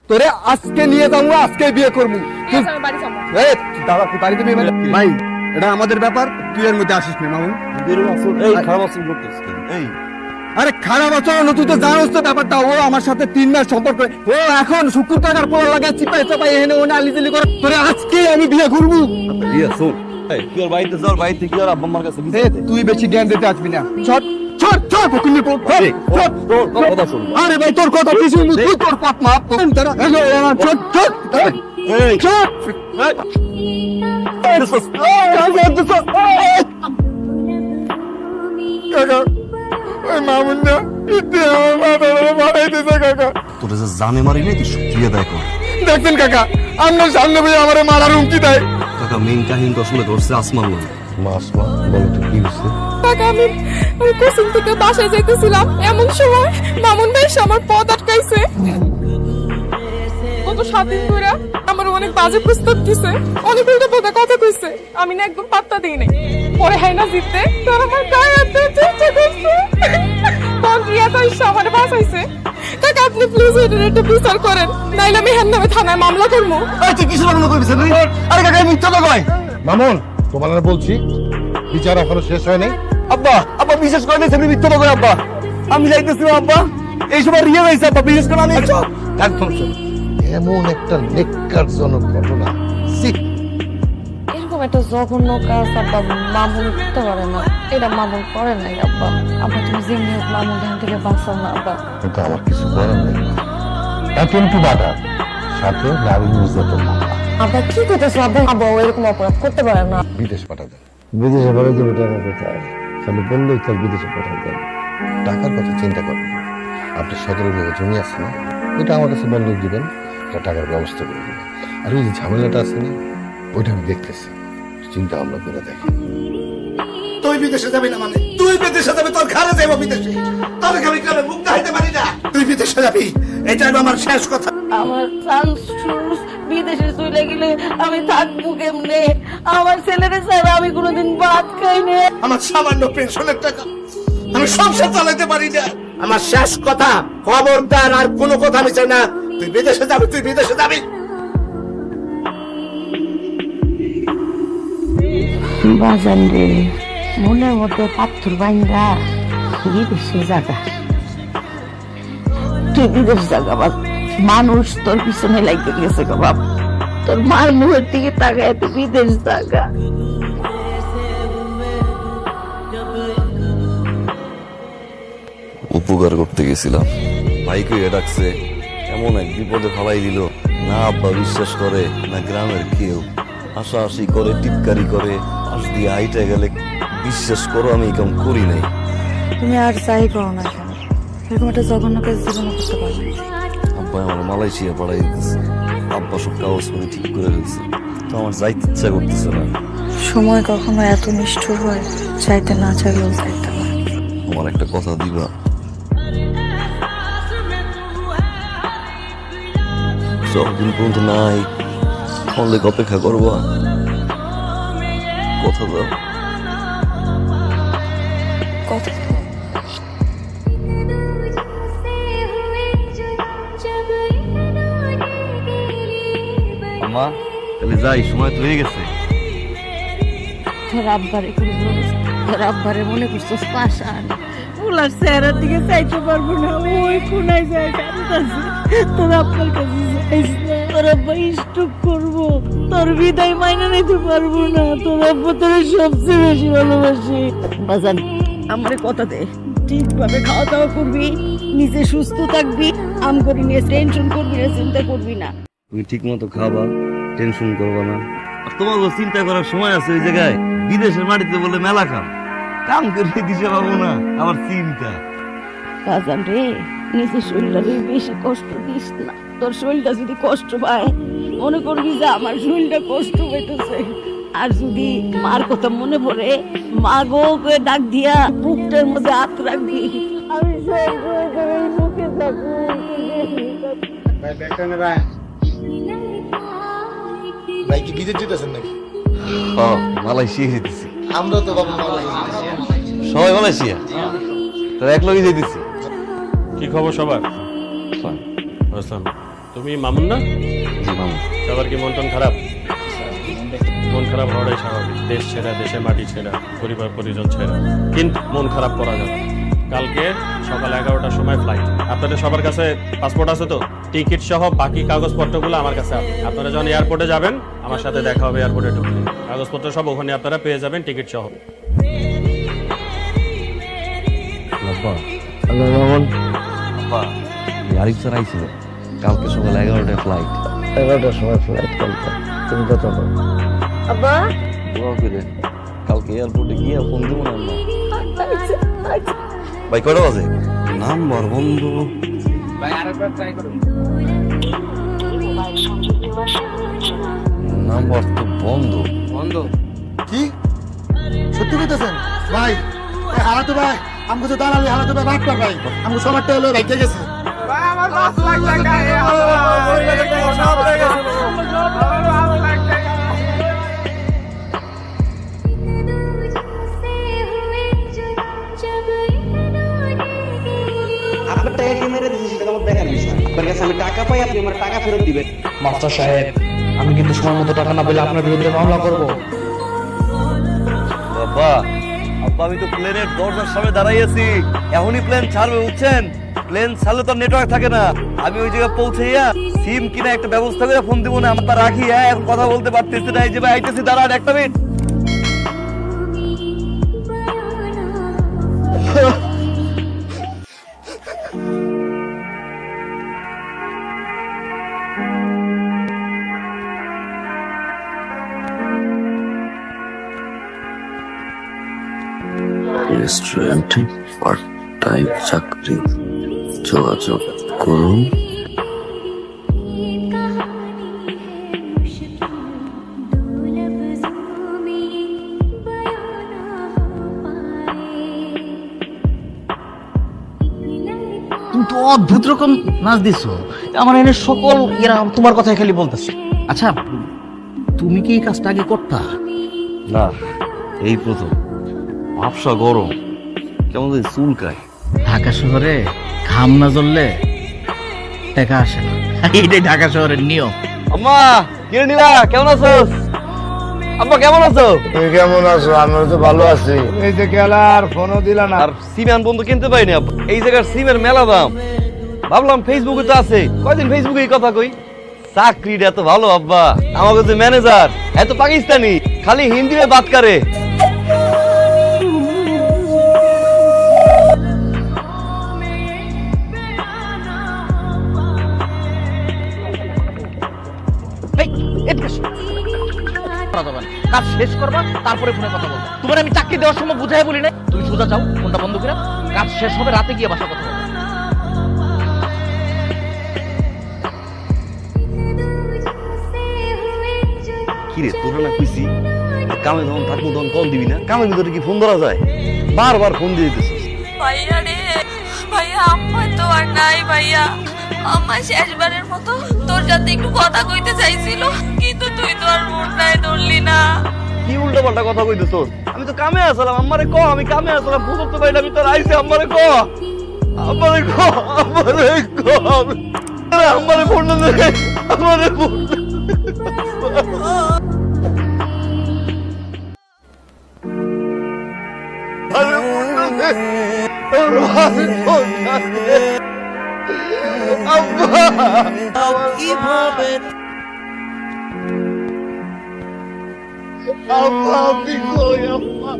তোরে আজকে নিয়ে যাবো, আজকে বিয়ে করবো। দাদা তুই বাড়িতে বিয়ে ভাই, এটা আমাদের ব্যাপার, তুই এর মধ্যে আসিস না মামুন। আরে খারাপ আচরণ, তুই তো জানোস তো ব্যাপারটা। ও আমার সাথে 3 মাস সম্পর্ক, ও এখন 70 টাকার পোলা লাগা চিপাই চাপাই এনে ওনে আলিজালি করে। তোরে আজকে আমি বিয়ে করবো। তুই বেশি জ্ঞান দিতে আসবি না। আরে ভাই তোর কথা কিছু তোর পাপ মাপ জানে মারি নাই তুই শুকিয়ে দেয় দেখছেন কাকা, আপনার সামনে ভাই আমার মারার হুমকি দেয়। কাকা মেইন কাহিনী তো আসলে ধরছে আসমান বলে। বলো তো কি হচ্ছে? আমি কোচিং থেকে বাসায় যাইতেছিলাম, এমন সময় মামুন ভাই আমার পথ আটকাইছে। গত 7 দিন ধরে আমার অনেক বাজে প্রস্তাব দিছে, অনেক উল্টো পাল্টা কথা কইছে। আমি না একদম পাত্তা দিই নাই। পরে হাই না জিততে তোর আমার গায়ে হাত দিয়ে চেষ্টা করছে। কোন রিয়া তো আমার বাসাইছে। কাকা আপনি প্লিজ এটার একটা বিচার করেন, নাইলে আমি হ্যাঁ নামে থানায় মামলা করবো। তুই কিছু মামলা করবি? আরে কাকা মিথ্যা তো কয়। মামুন, তোমার বলছি বিচার এখনো শেষ হয় নাই। আব্বা আব্বা বিশেষ করে তুমি মিথ্যা তো কয়। আব্বা আমি যাইতেছিলাম আব্বা, এই সময় রিয়া হয়েছে আব্বা, বিশেষ করে আমি একদম এমন একটা নেককারজনক ঘটনা। এরকম একটা জঘন্য কাজ আব্বা মামুন করতে পারে না। এটা মামুন করে নাই আব্বা। আব্বা তুমি যেমনি হোক মামুন ধ্যান থেকে বাঁচাও না আব্বা। কিন্তু আমার কিছু করার নেই। কিন্তু বাধা সাথে নারী নির্যাতন মামলা। আব্বা কি করতেছো আব্বা? আব্বা ও এরকম অপরাধ করতে পারে না। বিদেশ পাঠাবেন। বিদেশে পাঠাতে টাকা কোথায়? খালি বললেই তার বিদেশে পাঠাবেন। টাকার কথা চিন্তা করবেন না। আপনি 17 বিঘা জমি আছে না, ওইটা আমার কাছে বন্ধক দিবেন, একটা টাকার ব্যবস্থা করে দিবেন। আর ওই যে ঝামেলাটা আছে না, ওইটা আমি দেখতেছি, চিন্তা ভাবনা করে দেখি। তুই বিদেশে যাবি না মানে? তুই বিদেশে যাবি, তোর ঘরে যাইব বিদেশে। তোর আমি কারণে মুখ দেখাইতে পারি না। তুই বিদেশে যাবি, এটাই আমার শেষ কথা। আমার চান্স বিদেশে চলে গেলে আমি থাকবো কেমনে? আমার ছেলেরে ছাড়া আমি কোনোদিন ভাত খাই না। আমার সামান্য পেনশনের টাকা আমি সংসার চালাইতে পারি না। আমার শেষ কথা, খবরদার আর কোনো কথা আমি চাই না। তুই বিদেশে যাবি, তুই বিদেশে যাবি। বাজান রে, মনের মধ্যে পাথর বাইন্দা বিদেশে জায়গা, তুই বিদেশ জায়গা বাপ। মানুষ তোর পিছনে লাগতে গেছে গো বাপ। তোর মার মুখের দিকে তাকায় তুই বিদেশ জায়গা। উপকার করতে গেছিলাম, ভাইকে ডাকছে, এমন এক বিপদে ফালাই দিল। না আব্বা বিশ্বাস করে, না গ্রামের কেউ। হাসাহাসি করে, টিটকারি করে, পাশ দিয়ে হাইটে গেলে বিশ্বাস করো আমি কেমন করি নাই। তুমি আর যাই করো না কেন, এরকম একটা জঘন্য কাজ জীবনে করতে পারো না। আব্বা আমার মালয়েশিয়া পাঠাই দিতেছে, আব্বা সব কাগজ করে ঠিক করে ফেলছে, তো আমার যাইতে ইচ্ছা করতেছে না। সময় কখনো এত নিষ্ঠুর হয়, চাইতে না চাইলেও চাইতে হয়। আমার একটা কথা দিবা? যতদিন পর্যন্ত নাই অনেক অপেক্ষা করবো, কথা দাও। কথা আমা তাহলে যাই, সময় তো হয়ে গেছে। তোর আব্বারে করে বলিস, তোর আব্বারে মনে করছিস পাশান। ওলার চেহারার দিকে চাইতে পারবো না, ওই কোনায় যায় কাঁদতাছে। তোর আব্বার কাছে যাইস না, তোর আব্বা স্টক করবো, তোর বিদায় মাইনা নিতে পারবো না। তোর আব্বা তোর সবচেয়ে বেশি ভালোবাসে। বাজান আমারে কথা দে, ঠিকভাবে খাওয়া দাওয়া করবি, নিজে সুস্থ থাকবি, আম করি নিয়ে টেনশন করবি না, চিন্তা করবি না। তুমি ঠিক মতো খাবা, টেনশন করবা না। আর তোমার চিন্তা করার সময় আছে ওই জায়গায়? বিদেশের মাটিতে বলে মেলা কাম করে দিতে পাবো না, আমার চিন্তা। বাজান রে, নিজের শরীরটা বেশি কষ্ট দিস না। তোর শরীরটা যদি কষ্ট পায়, মনে করবি যে আমার শরীরটা কষ্ট পাইতেছে। আর যদি মার কথা মনে পড়ে, মা গো করে ডাক দিয়া বুকটার মধ্যে হাত রাখবি। আমি মুখে থাকবো। ভাই কি বিদেশ যেতেছেন নাকি? মালয়েশিয়া যেতেছি। আমরা তো বাবা সবাই মালয়েশিয়া, তো এক লগে যেতেছি। কি খবর সবার? তুমি মামুন না? জি মামু। সবার কি মন টন খারাপ? মন খারাপ হওয়াটাই স্বাভাবিক। দেশ ছেড়া, দেশের মাটি ছেড়া, পরিবার পরিজন ছেড়া, কিন্তু মন খারাপ করা যাবে না। কালকে সকাল 11টার সময় ফ্লাইট। আপনাদের সবার কাছে পাসপোর্ট আছে তো? টিকিট সহ বাকি কাগজপত্রগুলো আমার কাছে আছে। আপনারা যখন এয়ারপোর্টে যাবেন আমার সাথে দেখা হবে এয়ারপোর্টে ঢুকলে। কাগজপত্র সব ওখানে আপনারা পেয়ে যাবেন, টিকিট সহ। আব্বা মামুন আব্বা আরিফ স্যার আইছিল কালকে সকাল 11টায় ফ্লাইট। 11টার সময় ফ্লাইট কালকে, তুমি কত আব্বা দোয়া করে কালকে এয়ারপোর্টে গিয়ে ফোন দেবো না আম্মা। ভাই কয়টা বাজে? নাম্বার বন্ধ। নাম্বার তো বন্ধ। কি সত্যি কইতেছেন ভাই? হারাতো ভাই আমাকে তো দাঁড়ালে হারাতো ভাই বাটটা ভাই আমাকে সবারটা হলো রাইতে গেছে। আপনার টাকা কি মেরে দিয়েছে সেটা আমার দেখার বিষয়। আপনার কাছে আমি টাকা পাই, আপনি আমার টাকা ফেরত দিবেন। মাস্টার সাহেব, আমি কিন্তু সময় মতো টাকা না পেলে আপনার বিরুদ্ধে মামলা করব। বাবা আব্বা আমি তো প্লেনের দরজার সামনে দাঁড়াই আছি, এখনই প্লেন ছাড়বে বুঝছেন? প্লেন ছাড়লে তো নেটওয়ার্ক থাকে না। আমি ওই জায়গায় পৌঁছাইয়া সিম কিনা একটা ব্যবস্থা করে ফোন দিব না। আমার রাখি, হ্যাঁ এখন কথা বলতে পারতেছি না। এই যে ভাই আইতেছি, দাঁড়ান একটা মিনিট। রেস্টুরেন্টে পার্ট টাইম চাকরি যোগাযোগ করুন। তুমি তো অদ্ভুত রকম নাচ দিছো। আমার এনে সকল এরা তোমার কথাই খালি বলতেছে। আচ্ছা, তুমি কি এই কাজটা আগে করতা? না, এই প্রথম। ভাবসা গরম, কেমন জানি চুলকায়। ঢাকা শহরে ঘাম না জ্বললে টাকা আসে না, এইটাই ঢাকা শহরের নিয়ম। আম্মা কিরে নিলা, কেমন আছোস? আব্বা কেমন আছো? তুমি কেমন আছো? আমরা তো ভালো আছি। এই যে গেলা আর ফোনও দিলা না। আর সিম বন্ধু কিনতে পাইনি আব্বা। এই জায়গার সিমের মেলা দাম। ভাবলাম ফেসবুকে তো আছে, কয়দিন ফেসবুকে এই কথা কই। চাকরিটা এত ভালো আব্বা, আমাকে যে ম্যানেজার এত পাকিস্তানি, খালি হিন্দি में बात करे। কাজ শেষ করবা, তারপরে ফোনে কথা বলবা। তোমার আমি চাকরি দেওয়ার সময় বুঝাই বলি না, তুমি সোজা যাও, ফোনটা বন্ধ করে কাজ শেষ হবে, রাতে গিয়ে বাসা কথা বলবা। কিরে তোরা না কইছি কামে যখন থাকবো তখন কল দিবি না? কামের ভিতরে কি ফোন ধরা যায়? বারবার ফোন দিয়ে দিতেছিস। ভাইয়া রে, ভাইয়া আম্মা তো আর নাই। ভাইয়া আম্মা শেষবারের মতো তোর সাথে একটু কথা কইতে চাইছিল, কিন্তু তুই তো আর মুন্ডায় ধরলি না। কি উল্টো পাল্টা কথা কইতেছস? আমি তো কামে আসলাম, আমারে ক। আমি কামে আসলাম, বুঝতে তো পাইলাম আমি তোর আইছি। আমারে ক, আমারে ক, আমারে ক, আমারে ফোন দে, আমারে ফোন দে। আরে ফোন দে, আরে ফোন দে। আব্বা কিভাবে আব্বা আপনি কই আব্বা?